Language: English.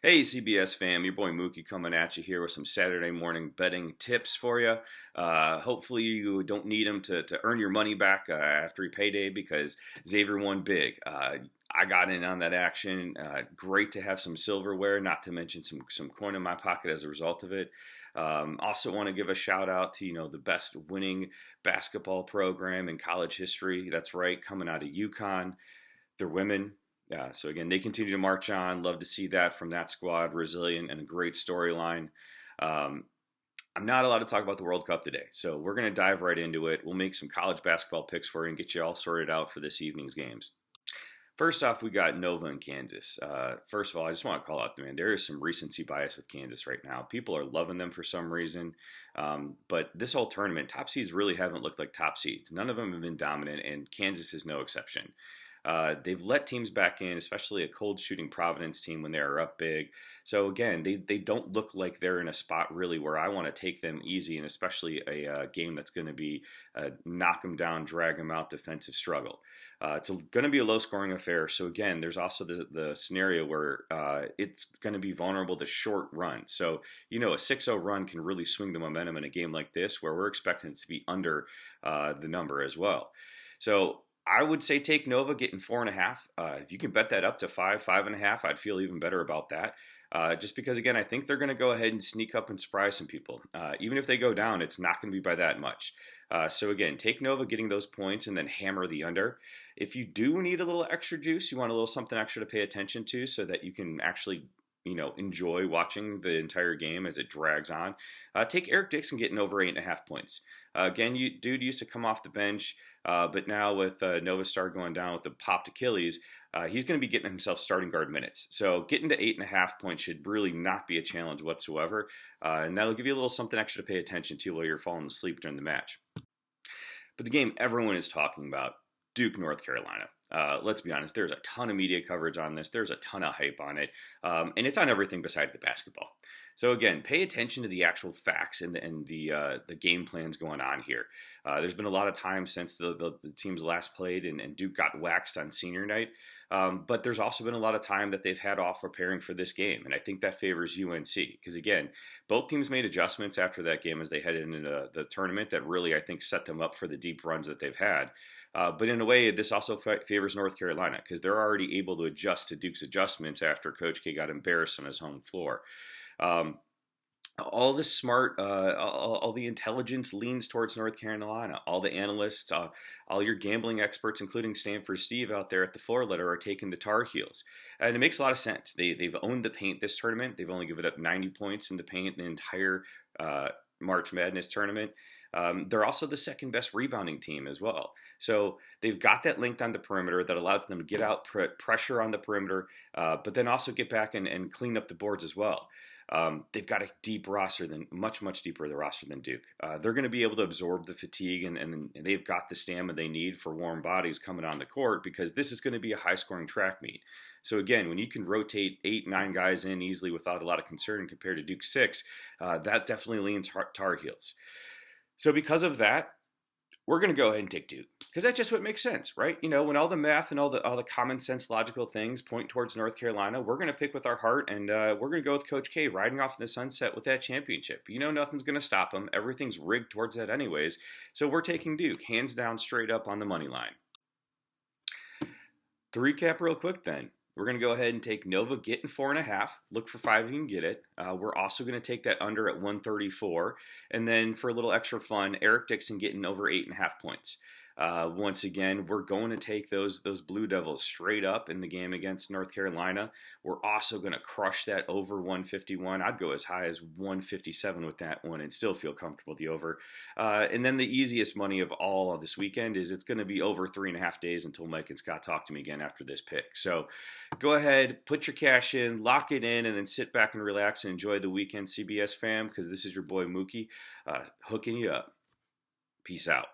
Hey, CBS fam, your boy Mookie coming at you here with some Saturday morning betting tips for you. Hopefully, you don't need them to earn your money back after your payday because Xavier won big. I got in on that action. Great to have some silverware, not to mention some coin in my pocket as a result of it. Also, want to give a shout out to the best winning basketball program in college history. That's right, coming out of UConn. They're women. So again, they continue to march on. Love to see that from that squad, resilient and a great storyline. Um, I'm not allowed to talk about the World Cup today, so we're going to dive right into it. We'll make some college basketball picks for you and get you all sorted out for this evening's games. First off, we got Nova and Kansas. First of all, I just want to call out, man, there is some recency bias with Kansas right now. People are loving them for some reason. But this whole tournament, top seeds really haven't looked like top seeds. None of them have been dominant, and Kansas is no exception. They've let teams back in, especially a cold shooting Providence team when they are up big. So again, they don't look like they're in a spot really where I want to take them easy, and especially a game that's going to be knock them down, drag them out, defensive struggle. It's going to be a low scoring affair. So again, there's also the scenario where it's going to be vulnerable to short runs. So a 6-0 run can really swing the momentum in a game like this, where we're expecting it to be under the number as well. So I would say take Nova getting 4.5. If you can bet that up to 5.5, I'd feel even better about that. Just because, again, I think they're going to go ahead and sneak up and surprise some people. Even if they go down, it's not going to be by that much. So again, take Nova getting those points and then hammer the under. If you do need a little extra juice, you want a little something extra to pay attention to so that you can actually enjoy watching the entire game as it drags on. Take Eric Dixon getting over 8.5 points. Again, dude used to come off the bench, but now with Nova Star going down with the popped Achilles, he's going to be getting himself starting guard minutes. So getting to 8.5 points should really not be a challenge whatsoever, and that'll give you a little something extra to pay attention to while you're falling asleep during the match. But the game everyone is talking about, Duke, North Carolina. Let's be honest, there's a ton of media coverage on this. There's a ton of hype on it. And it's on everything besides the basketball. So again, pay attention to the actual facts and the game plans going on here. There's been a lot of time since the teams last played and Duke got waxed on senior night. But there's also been a lot of time that they've had off preparing for this game. And I think that favors UNC because, again, both teams made adjustments after that game as they headed into the tournament that really, I think, set them up for the deep runs that they've had. But in a way, this also favors North Carolina because they're already able to adjust to Duke's adjustments after Coach K got embarrassed on his home floor. All the smart, all the intelligence leans towards North Carolina. All the analysts, all your gambling experts, including Stanford Steve out there at the floor letter, are taking the Tar Heels. And it makes a lot of sense. They've owned the paint this tournament. They've only given up 90 points in the paint the entire March Madness tournament. They're also the second best rebounding team as well. So they've got that length on the perimeter that allows them to get out pressure on the perimeter, but then also get back and clean up the boards as well. They've got a deep roster, much deeper the roster than Duke. They're going to be able to absorb the fatigue, and they've got the stamina they need for warm bodies coming on the court because this is going to be a high-scoring track meet. So again, when you can rotate 8-9 guys in easily without a lot of concern compared to Duke 6, that definitely leans Tar Heels. So because of that, we're going to go ahead and take Duke because that's just what makes sense, right? When all the math and all the common sense logical things point towards North Carolina, we're going to pick with our heart and we're going to go with Coach K riding off in the sunset with that championship. Nothing's going to stop him. Everything's rigged towards that anyways. So we're taking Duke hands down straight up on the money line. To recap real quick then, we're going to go ahead and take Nova getting 4.5. Look for 5 if you can get it. We're also going to take that under at 134. And then for a little extra fun, Eric Dixon getting over 8.5 points. Once again, we're going to take those Blue Devils straight up in the game against North Carolina. We're also going to crush that over 151. I'd go as high as 157 with that one and still feel comfortable with the over. And then the easiest money of all of this weekend is it's going to be over 3.5 days until Mike and Scott talk to me again after this pick. So go ahead, put your cash in, lock it in, and then sit back and relax and enjoy the weekend, CBS fam, because this is your boy Mookie hooking you up. Peace out.